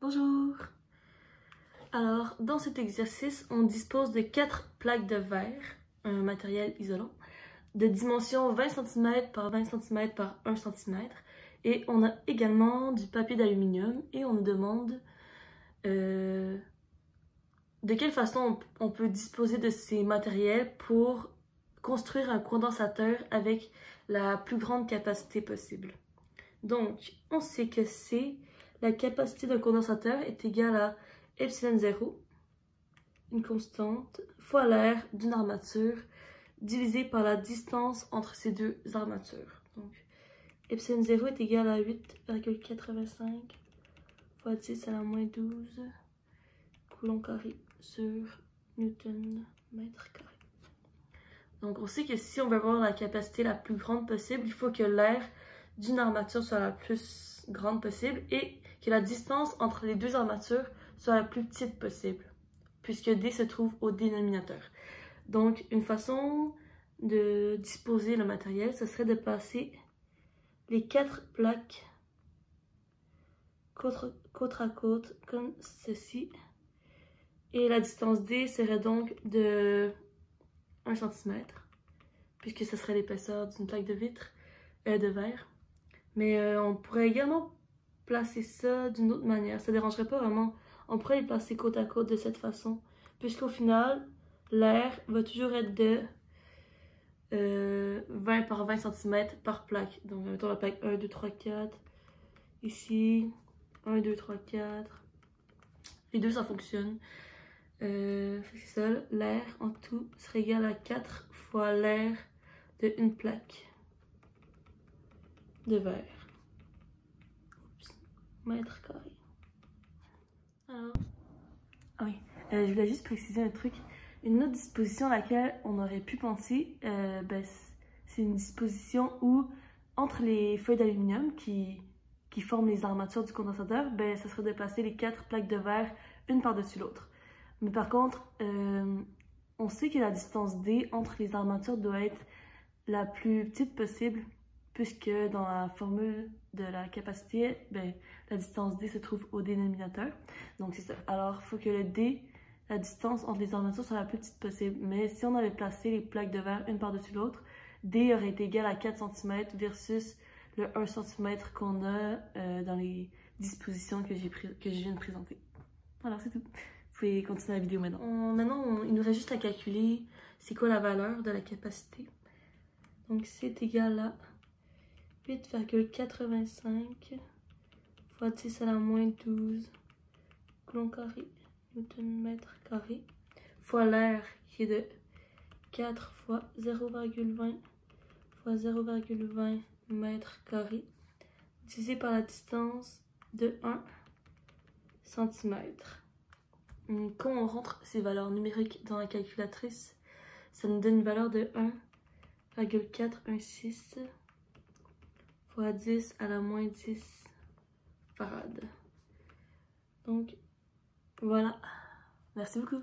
Bonjour! Alors, dans cet exercice, on dispose de 4 plaques de verre, un matériel isolant, de dimension 20 cm par 20 cm par 1 cm. Et on a également du papier d'aluminium et on nous demande de quelle façon on peut disposer de ces matériels pour construire un condensateur avec la plus grande capacité possible. Donc, on sait que la capacité d'un condensateur est égale à epsilon0, une constante, fois l'air d'une armature, divisé par la distance entre ces deux armatures. Donc, epsilon0 est égal à 8,85 fois 10 à la moins 12 coulomb carré sur newton mètre carré. Donc, on sait que si on veut avoir la capacité la plus grande possible, il faut que l'air d'une armature soit la plus grande possible et que la distance entre les deux armatures soit la plus petite possible, puisque D se trouve au dénominateur. Donc, une façon de disposer le matériel, ce serait de placer les 4 plaques côte à côte, comme ceci. Et la distance D serait donc de 1 cm, puisque ce serait l'épaisseur d'une plaque de vitre, de verre. Mais on pourrait également placer ça d'une autre manière. Ça ne dérangerait pas vraiment. On pourrait les placer côte à côte de cette façon. Puisqu'au final, l'air va toujours être de 20 par 20 cm par plaque. Donc, mettons la plaque 1, 2, 3, 4. Ici, 1, 2, 3, 4. Les deux, ça fonctionne. C'est ça. L'air en tout serait égal à 4 fois l'air de une plaque de verre. Mètre carré. Alors, oui, je voulais juste préciser un truc. Une autre disposition à laquelle on aurait pu penser, c'est une disposition où, entre les feuilles d'aluminium qui forment les armatures du condensateur, ça serait de placer les 4 plaques de verre une par-dessus l'autre. Mais par contre, on sait que la distance D entre les armatures doit être la plus petite possible, puisque dans la formule de la capacité, la distance D se trouve au dénominateur. Donc c'est ça. Alors, il faut que la distance entre les armatures soit la plus petite possible. Mais si on avait placé les plaques de verre une par-dessus l'autre, D aurait été égal à 4 cm versus le 1 cm qu'on a dans les dispositions que je viens de présenter. Voilà, c'est tout. Vous pouvez continuer la vidéo maintenant. Maintenant, il nous reste juste à calculer c'est quoi la valeur de la capacité. Donc c'est égal à 8,85 fois 10 à la moins 12 coulomb carré, newton mètre carré, fois l'air qui est de 4 fois 0,20 fois 0,20 mètre carré, divisé par la distance de 1 cm. Quand on rentre ces valeurs numériques dans la calculatrice, ça nous donne une valeur de 1,416 fois 10 à la moins 10 farad. Donc, voilà. Merci beaucoup.